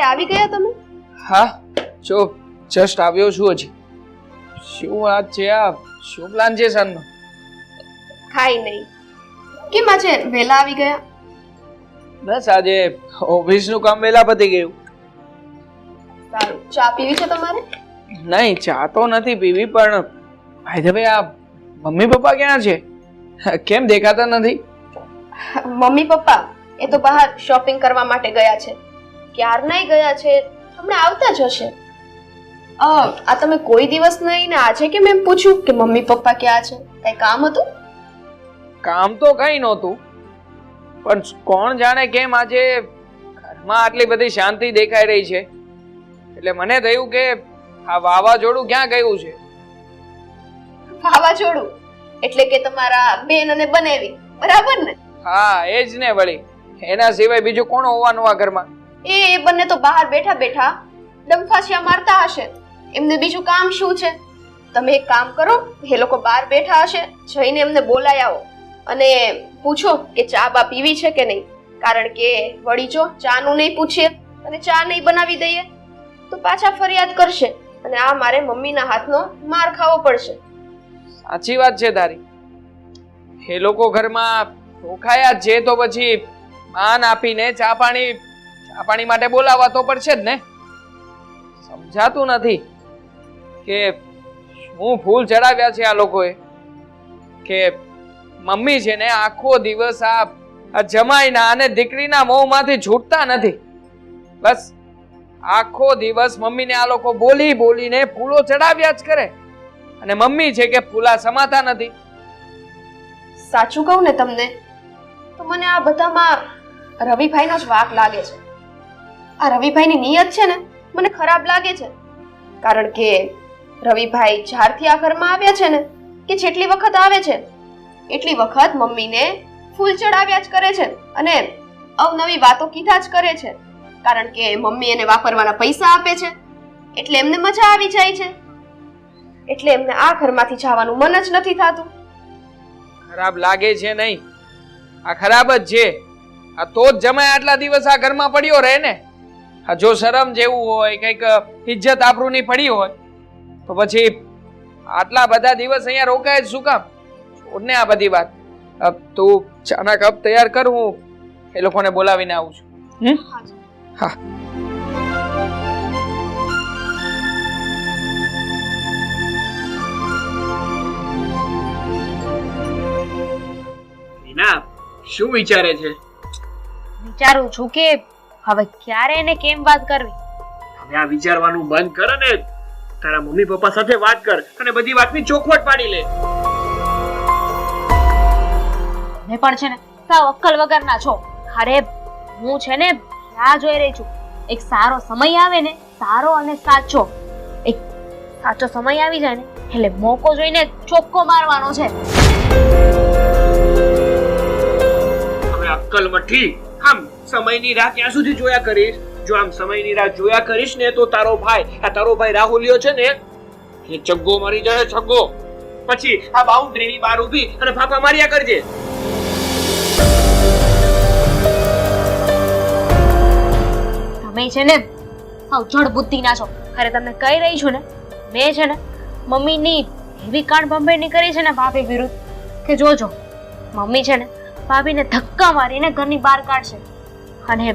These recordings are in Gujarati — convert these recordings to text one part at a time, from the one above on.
અરે આવી ગયા તમે? હા, જો જસ્ટ આવ્યો છું હજી. શું વાત છે આ? શું પ્લાન છે સાંજનો? ખાઈ નહીં. કેમ આજે વહેલા આવી ગયા? બસ આજે ઓફિસનું કામ વહેલા પતી ગયું. સારું. ચા પીવી છે તમારે? નહીં, ચા તો નથી પીવી, પણ ભાઈ હવે આ મમ્મી પપ્પા ક્યાં છે? કેમ દેખાતા નથી? મમ્મી પપ્પા એ તો બહાર શોપિંગ કરવા માટે ગયા છે. ક્યારનાય ગયા છે, હમણાં આવતા જ હશે. આ તમે કોઈ દિવસ નહીં ને આજે કેમ એમ પૂછ્યું કે મમ્મી પપ્પા ક્યાં છે? કઈ કામ હતું? કામ તો કઈ નહોતું, પણ કોણ જાણે કેમ આજે ઘરમાં આટલી બધી શાંતિ દેખાઈ રહી છે. એટલે મને થયું કે આ વાવાઝોડું ક્યાં ગયું છે. વાવાઝોડું એટલે કે તમારા બેન અને બનેવી, બરાબર ને? હા, એ જ ને વળી. એના સિવાય બીજું કોણ હોવાનું આ ઘરમાં? એ બંને તો બહાર બેઠા બેઠા ડંફાસિયા મારતા હશે. એમને બીજું કામ શું છે? તમે એક કામ કરો, એ લોકો બહાર બેઠા હશે, જઈને એમને બોલાય આવો અને પૂછો કે ચા બા પીવી છે કે નહીં. કારણ કે વળી જો ચાનું નહીં પૂછીએ અને ચા નહીં બનાવી દઈએ તો પાછા ફરિયાદ કરશે અને આ મારે મમ્મીના હાથનો માર ખાવો પડશે. સાચી વાત છે તારી. એ લોકો ઘરમાં રોકાયા જ છે તો પછી માન આપીને ચા પાણી માટે બોલાવવા તો પડશે જ ને. સમજાતું નથી કે શું ફૂલ ચડાવ્યા છે આ લોકોએ કે મમ્મી છે ને આખો દિવસ આ જમાઈના અને દીકરીના મોંમાંથી છૂટતા નથી. બસ આખો દિવસ મમ્મીને આ લોકો બોલી બોલીને ફૂલો ચડાવ્યા જ કરે અને મમ્મી છે કે ફૂલા સમાતા નથી. સાચું કહું ને તમને તો મને આ બધામાં રવિભાઈનો જ વાંક લાગે છે. આ રવિભાઈની નિયત છે ને મને ખરાબ લાગે છે. કારણ કે રવિભાઈ જ્યારથી આ ઘરમાં આવ્યા છે ને કે જેટલી વખત આવે છે એટલી વખત મમ્મીને ફૂલ ચડાવ્યા જ કરે છે અને અવનવી વાતો કીધા જ કરે છે. કારણ કે મમ્મી એને વાપરવાના પૈસા આપે છે એટલે એમને મજા આવી જાય છે. એટલે એમને આ ઘરમાંથી જવાનું મન જ નથી થતું. ખરાબ લાગે છે નહીં, આ ખરાબ જ છે. આ તો જ જમાય આટલા દિવસ આ ઘરમાં પડ્યો રહે ને. આ જો શરમ જેવું હોય, કઈક ઇજ્જત આબરૂની પડી હોય તો પછી આટલા બધા દિવસ અહીંયા રોકાય જ શું કામ? છોડને આ બધી વાત. તું ચાના કપ તૈયાર કર, હું એ લોકોને બોલાવીને આવું છું. હા. ના, શું વિચારે છે? વિચારું છું કે હવે ક્યારે એને કેમ વાત કરવી. હવે આ વિચારવાનું બંધ કર અને તારા મમ્મી પપ્પા સાથે વાત કર અને બધી વાતની ચોખવટ પાડી લે. તમે પણ છે ને સાવ અક્કલ વગરના છો. અરે હું છે ને રાહ જોઈ રહી છું. એક સારો સમય આવે ને, સારો અને સાચો. એક સાચો સમય આવી જાય ને એટલે મોકો જોઈને ચોક્કો મારવાનો છે. હવે અક્કલ મઠી, આમ સમયની રાહ ક્યાં સુધી જોયા કરીશ? જો આમ સમયની રાહ જોયા કરીશ ને તો તારો ભાઈ રાહુલિયો છે ને એ ચગ્ગો મારી જાય, છગ્ગો. પછી આ બાઉન્ડ્રીની બહાર ઊભી અને ફાફા માર્યા કરજે. તમે છે ને સાવ જડ બુદ્ધિના છો. અરે તમને કહી રહી છું ને, મેં છે ને મમ્મીની એવી કાન ભંભેરણી કરી છે ને ભાભી વિરુદ્ધ કે જોજો મમ્મી છે ને ભાભીને ધક્કા મારીને ઘરની બહાર કાઢશે અને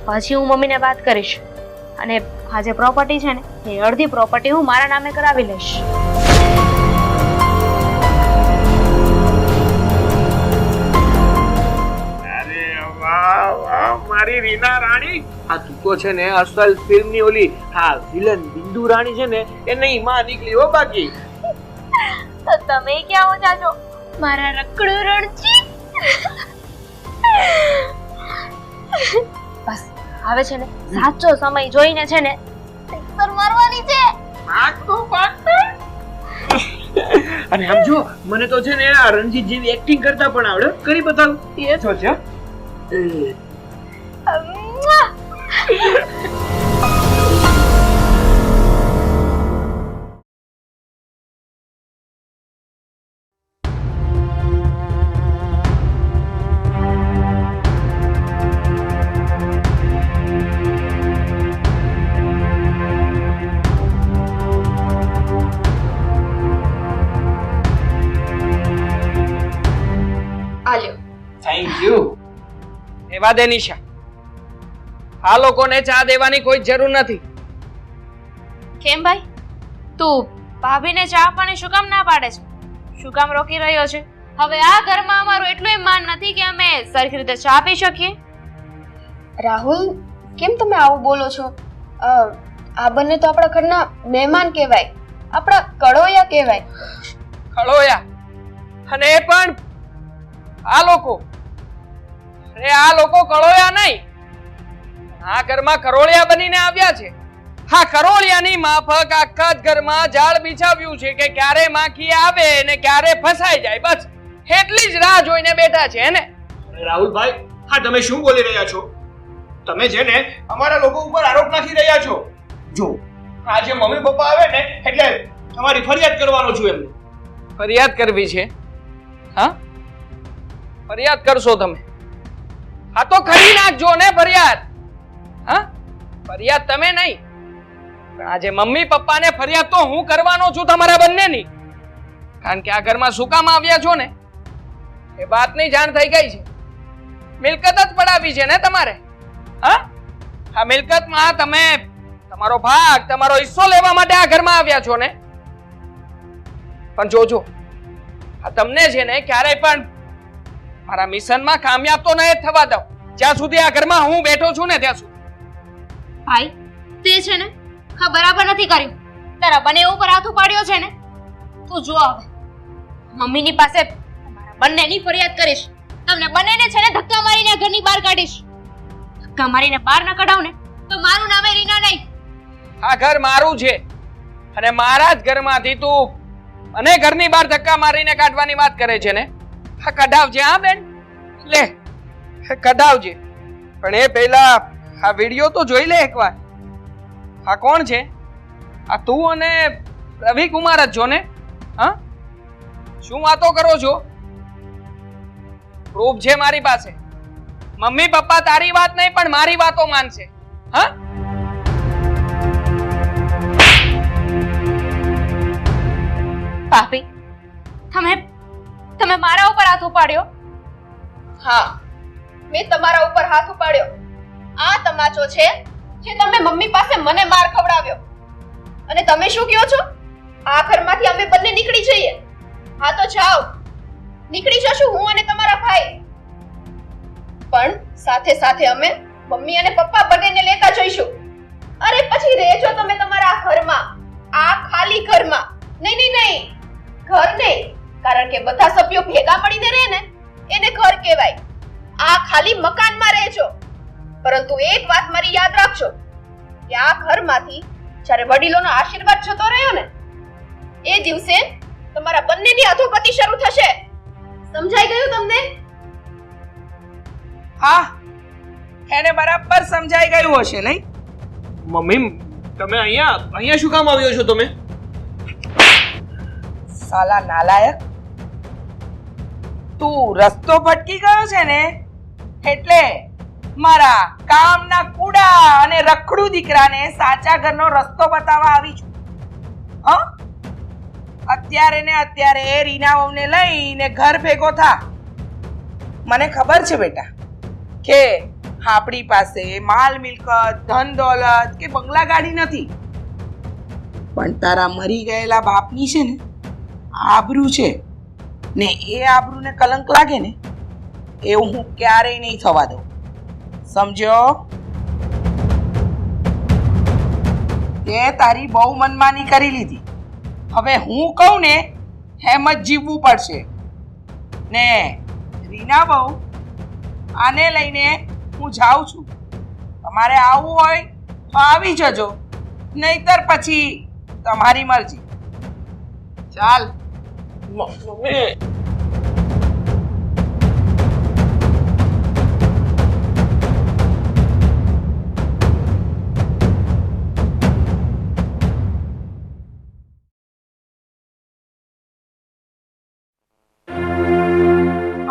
પછી હું મમ્મીને વાત કરીશ અને આ જે પ્રોપર્ટી છે ને એ અડધી પ્રોપર્ટી હું મારા નામે કરાવી લઈશ. અરે વાહ વાહ મારી રીના રાણી, આ તું તો છે ને અસલ ફિલ્મની ઓલી હા વિલન બિંદુ રાણી છે ને એ નહીં માં નીકળી હો બાકી. તો તમે ક્યાં ઓછા છો મારા રખડું રણજી? બસ હવે છે ને સાચો સમય જોઈને છે ને પિક્ચર મારવાની છે. અને આમ જો મને તો છે ને આ રણજીત જેવી એક્ટિંગ કરતા પણ આવડે, કરી બતાવ. એ છો છે. રેવા દે નિશા, આ લોકોને ચા દેવાની કોઈ જરૂર નથી. કેમ ભાઈ, તું ભાભીને ચા પાણી શું કામ ના પાડે છે? શું કામ રોકી રહ્યો છે? હવે આ ઘરમાં અમારું એટલું માન નથી કે અમે સરખી રીતે ચા પી શકીએ. રાહુલ, કેમ તમે આવું બોલો છો? આ બંને તો આપણા ઘરના મહેમાન કહેવાય, આપણા કડોયા કહેવાય. ખળોયા, અને એ પણ આ લોકો. અરે આ લોકો કળોયા નહીં, આ ઘરમાં કરોળિયા બનીને આવ્યા છે. હા, કરોળિયાની માફક આખા જ ઘરમાં જાળ બિછાવ્યું છે કે ક્યારે માખી આવે ને ક્યારે ફસાઈ જાય, બસ એટલી જ રાહ જોઈને બેઠા છે ને. રાહુલભાઈ, હા તમે શું બોલી રહ્યા છો? તમે છે ને અમારા લોકો ઉપર આરોપ નાખી રહ્યા છો. જો આજે મમ્મી પપ્પા આવે ને એટલે તમારી ફરિયાદ કરવાનો છું એમને. ફરિયાદ કરવી છે? હા, ફરિયાદ કરશો તમે? હા તો કરી નાખજો ને ફરિયાદ. હા, ફરિયાદ તમે નહીં, પણ આજે મમ્મી પપ્પાને ફરિયાદ તો હું કરવાનો છું તમારા બંનેની. કારણ કે આ ઘરમાં શું કામ આવ્યા છો ને એ વાતની જાણ થઈ ગઈ છે. મિલકત જ પડાવી છે ને તમારે. હા, આ મિલકતમાં તમે તમારો ભાગ, તમારો હિસ્સો લેવા માટે આ ઘરમાં આવ્યા છો ને. પણ જોજો, આ તમને છે ને ક્યારેય પણ મારા મિશનમાં કામયાબ તો નહીં થવા દઉં, જ્યાં સુધી આ ઘરમાં હું બેઠો છું ને ત્યાં સુધી. ભાઈ, તે છે ને હા બરાબર નથી કર્યું. તારા બંને ઉપર હાથ ઉપાડ્યો છે ને. તું જો હવે મમ્મીની પાસે તમારા બંનેની ફરિયાદ કરીશ. તમને બંનેને છે ને ધક્કા મારીને ઘરની બહાર કાઢીશ. ધક્કા મારીને બહાર ન કઢાવ ને તો મારું નામે રીના નહીં. આ ઘર મારું છે અને મારા જ ઘરમાંથી તું અને ઘરની બહાર ધક્કા મારીને કાઢવાની વાત કરે છે ને. હા, કઢાવજે. હા બેન, લે કઢાવજે, પણ એ પહેલા આ વિડિયો તો જોઈ લે એકવાર. આ કોણ છે? આ તું અને રવિ કુમાર જ છો ને? હા, શું વાતો કરો છો? પ્રૂફ છે મારી પાસે. મમ્મી પપ્પા તારી વાત નહીં પણ મારી વાતો માનશે. હા, ભાભી, તમે મારા ઉપર હાથ ઉપાડ્યો. હા, મેં તમારા ઉપર હાથ ઉપાડ્યો. આ તમાચો છે જે તમે મમ્મી પાસે મને માર ખવડાવ્યો. અને તમે શું કહો છો? આ ઘરમાંથી અમે બંને નીકળી જઈએ. હા તો જાઓ, નીકળી જશું હું અને તમારા ભાઈ. પણ સાથે સાથે અમે મમ્મી અને પપ્પા બંનેને લેતા જઈશું. અરે પછી રહેજો તમે તમારા આ ઘરમાં, આ ખાલી ઘરમાં. નહીં, ઘર નહીં, કારણ કે બધા સભ્યો ભેગા મળીને રહે ને એને ઘર કહેવાય. આ ખાલી મકાનમાં રહેજો. પરંતુ એક વાત મારી યાદ રાખજો કે આ ઘરમાંથી જ્યારે વડીલોનો આશીર્વાદ જતો રહ્યો ને એ દિવસે તમારા બંનેની અધોગતિ શરૂ થશે. સમજાઈ ગયું તમને? હા, એને બરાબર સમજાઈ ગયું હશે નહીં? મમ્મી, તમે અહીંયા શું કામ આવ્યો છો તમે? સાલા નાલાયક, તું રસ્તો ભટકી ગયો છે ને એટલે મારા કામના કુડા અને રખડું દીકરાને સાચા ઘરનો રસ્તો બતાવવા આવી છું. હા, અત્યારે ને અત્યારે રીના વહુને લઈને ઘર ભેગો થા. મને ખબર છે બેટા કે આપણી પાસે માલ મિલકત, ધન દોલત કે બંગલા ગાડી નથી, પણ તારા મરી ગયેલા બાપની છે ને આબરૂ છે ને, એ આબરૂને કલંક લાગે ને એવું હું ક્યારેય નહીં થવા દઉં. સમજ્યો? તે તારી બહુ મનમાની કરી લીધી. હવે હું કહું ને એમ જ જીવવું પડશે ને. રીના બહુ, આને લઈને હું જાઉં છું. તમારે આવવું હોય તો આવી જજો, નહીતર પછી તમારી મરજી. ચાલ. મમ્મી,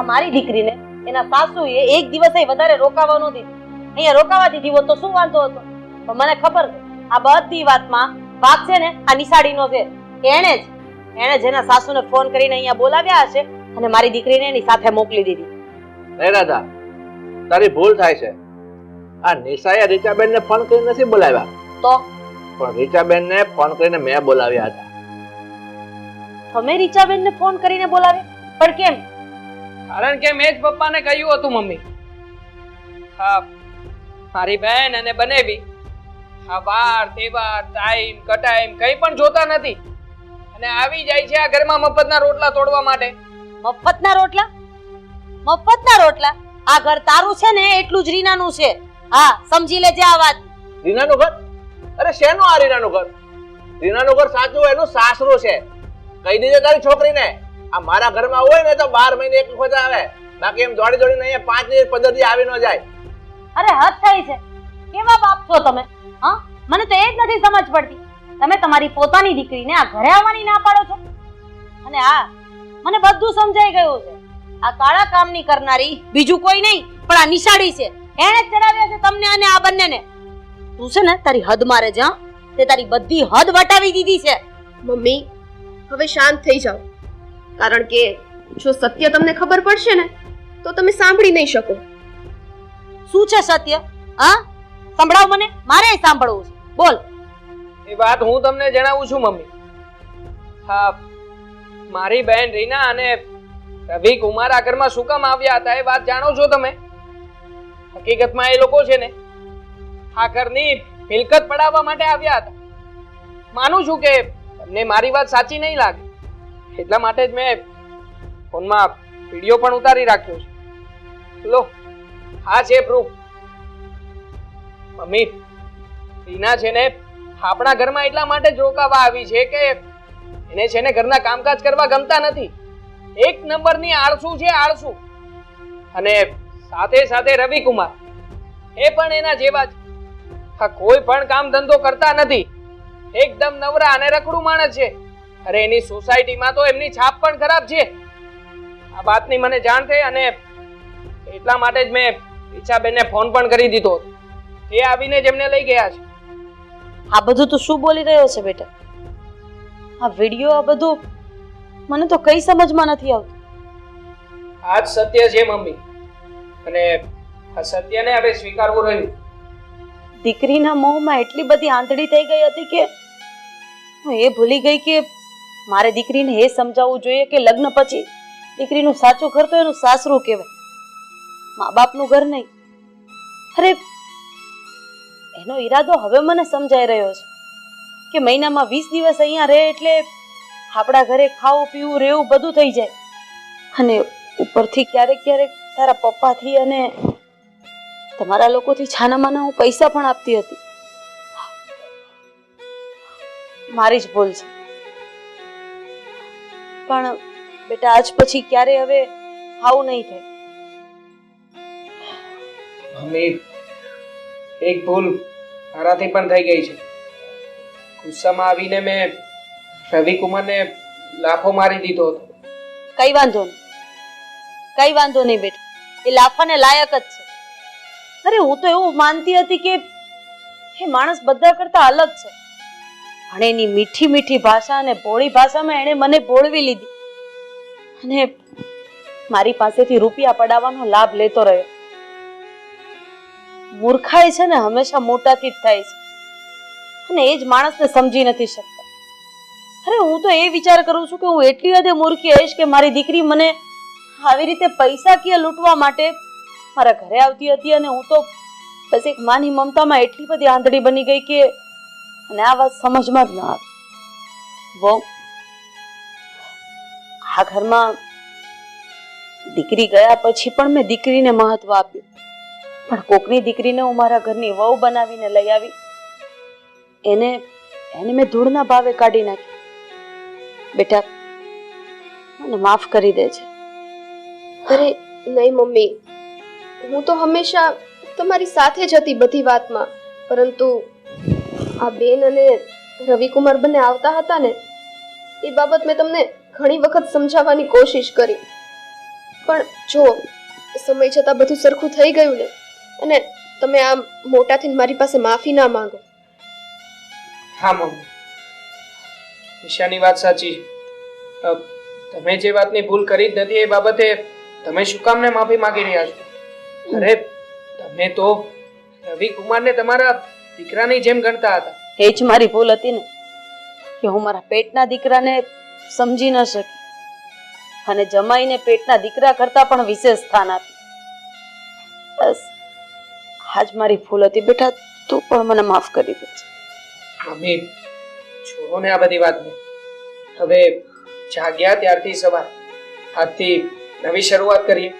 મારી દીકરીને એના સાસુએ એક દિવસે વધારે રોકાવા ન દીધી. અહીંયા રોકાવા દીધી હોત તો શું વાંધો હતો? પણ મને ખબર છે આ બધી વાતમાં વાક છે ને આ નિશાળીનો છે. એણે જેના સાસુને ફોન કરીને અહીંયા બોલાવ્યા હશે અને મારી દીકરીને એની સાથે મોકલી દીધી. રે દાદા, તારી ભૂલ થાય છે. આ નિશાએ રીચાબેન ને ફોન કરીને નથી બોલાવ્યા, તો પણ રીચાબેન ને ફોન કરીને મેં બોલાવ્યા હતા. તમે રીચાબેન ને ફોન કરીને બોલાવે? પણ કેમ? કારણ કે મેં જ પપ્પાને કહ્યું હતું મમ્મી. હા, મારી બહેન અને બનેવી આ વાર તહેવાર ટાઈમ કટાઈમ કંઈ પણ જોતા નથી અને આવી જાય છે આ ઘરમાં મફતના રોટલા તોડવા માટે. મફતના રોટલા? મફતના રોટલા? આ ઘર તારું છે ને એટલું જ રીનાનું છે. હા, સમજી લેજે આ વાત. રીનાનું ઘર? અરે શેનું આ રીનાનું ઘર? રીનાનું ઘર સાચું એનું સાસરું છે. કહી દેજે તારી છોકરીને, આ મારા ઘરમાં હોય ને તો 12 મહિને એક વખત આવે, બાકી એમ દોડી દોડીને અહીંયા 5 દિવસ 15 દી આવી ન જાય. અરે હદ થઈ છે. કેવા બાપ છો તમે? હા, મને તો એ જ નથી સમજ પડતી. તમે તમારી પોતાની દીકરીને આ ઘરે આવવાની ના પાડો છો. અને હા, મને બધું સમજાઈ ગયું છે. આ કાળા કામની કરનારી બીજું કોઈ નહીં પણ આ નિશાળી છે. એણે જ ચડાવ્યા છે તમને અને આ બંનેને. તું છે ને તારી હદ મારે જા, તે તારી બધી હદ વટાવી દીધી છે. મમ્મી હવે શાંત થઈ જાઓ, કારણ કે જો સત્ય તમને ખબર પડશે ને તો તમે સાંભળી નહીં શકો. શું છે સત્ય? હા, સંભળાવ મને, મારે સાંભળવું છે. બોલ. એ વાત હું તમને જણાવું છું મમ્મી. હા, મારી બહેન રીના અને રવિ કુમાર આ ઘરમાં શું કામ આવ્યા હતા એ વાત જાણો છો તમે? હકીકતમાં એ લોકો છે ને આ ઘરની મિલકત પડાવવા માટે આવ્યા હતા. માનું છું કે તમને મારી વાત સાચી નહીં લાગે, એટલા માટે જ મેં ફોનમાં વિડીયો પણ ઉતારી રાખ્યો છે. લો, આ છે પ્રૂફ. મમ્મી, રીના છે ને આપણા ઘરમાં એટલા માટે જ રોકાવા આવી છે કે એને છે ને ઘરના કામકાજ કરવા ગમતા નથી. એક નંબરની આળસુ છે, આળસુ. અને સાથે સાથે રવિ કુમાર એ પણ એના જેવા જ. હા, કોઈ પણ કામ ધંધો કરતા નથી, એકદમ નવરા અને રખડું માણસ છે. અરે એની સોસાયટીમાં તો એમની છાપ પણ ખરાબ છે. આ વાતની મને જાણ થઈ અને એટલા માટે જ મેં રીચાબેનને ફોન પણ કરી દીધો. એ આવીને જ એમને લઈ ગયા છે. આ બધું તું શું બોલી રહ્યો છે બેટા? આ વિડિયો, આ બધું મને તો કઈ સમજમાં નથી આવતું. આ જ સત્ય છે મમ્મી, અને આ સત્યને હવે સ્વીકારવું રહ્યું. દીકરીના મોહમાં એટલી બધી આંધળી થઈ ગઈ હતી કે હું એ ભૂલી ગઈ કે મારે દીકરીને એ સમજાવવું જોઈએ કે લગ્ન પછી દીકરીનું સાચું ઘર તો એનું સાસરું કહેવાય, મા બાપનું ઘર નહીં. અરે એનો ઈરાદો હવે મને સમજાઈ રહ્યો છે કે મહિનામાં 20 દિવસ અહીંયા રહે એટલે આપણા ઘરે ખાવું પીવું રહેવું બધું થઈ જાય. અને ઉપરથી ક્યારેક ક્યારેક તારા પપ્પાથી અને તમારા લોકોથી છાનામાના હું પૈસા પણ આપતી હતી. મારી જ ભૂલ છે. પણ બેટા આજ પછી ક્યારે હવે આવું નહીં થાય. મમ્મી, એક ભૂલ મારાથી પણ થઈ ગઈ છે. ગુસ્સામાં આવીને મેં રવિ કુમારને લાફો મારી દીધો હતો. કઈ વાંધો નહીં, કઈ વાંધો નહીં બેટા, એ લાફાને લાયક જ છે. અરે હું તો એવું માનતી હતી કે એ માણસ બધા કરતા અલગ છે, પણ એની મીઠી મીઠી ભાષા અને ભોળી ભાષામાં એણે મને ભોળવી લીધી અને મારી પાસેથી રૂપિયા પડાવવાનો લાભ લેતો રહ્યો. મૂર્ખાઈ છે ને હંમેશા મોટાથી જ થાય છે અને એ જ માણસને સમજી નથી શકતા. અરે હું તો એ વિચાર કરું છું કે હું એટલી હદે મૂર્ખી હઈશ કે મારી દીકરી મને આવી રીતે પૈસાકીય લૂંટવા માટે મારા ઘરે આવતી હતી અને હું તો બસ એક માની મમતામાં એટલી બધી આંધળી બની ગઈ કે અને આ વાત સમજમાં જ ન આવી. વહુ, આ ઘરમાં દીકરી ગયા પછી પણ મેં દીકરીને મહત્વ આપ્યું, પણ કોકની દીકરીને હું મારા ઘરની વહુ બનાવીને લઈ આવી એને મેં ધૂળના ભાવે કાઢી નાખી. બેટા, મને માફ કરી દેજે. અરે નહીં મમ્મી, હું તો હંમેશા તમારી સાથે જ હતી બધી વાતમાં, પરંતુ આ બેન અને રવિકુમાર બંને આવતા હતા ને એ બાબત મેં તમને ઘણી વખત સમજાવવાની કોશિશ કરી, પણ જો સમય જતાં બધું સરખું થઈ ગયું ને અને તમે આમ મોટા થઈને મારી પાસે માફી ના માંગો. હા મમ્મી, ઈશાની વાત સાચી છે. તમે જે વાતની ભૂલ કરી જ નથી એ બાબતે તમે શું કામ ને માફી માંગી રહ્યા છો? અરે તમે તો રવિ કુમારને તમારા દીકરાની જેમ ગણતા હતા. એ જ મારી ભૂલ હતી ને કે હું મારા પેટના દીકરાને સમજી ન શકી અને જમાઈને પેટના દીકરા કરતા પણ વિશેષ સ્થાન આપ્યું. બસ આજ મારી ભૂલ હતી. બેટા તું પણ મને માફ કરી દે. મમ્મી છોડો ને આ બધી વાતને. હવે જાગ્યા ત્યારથી સવાર આજથી નવી શરૂઆત કરીએ.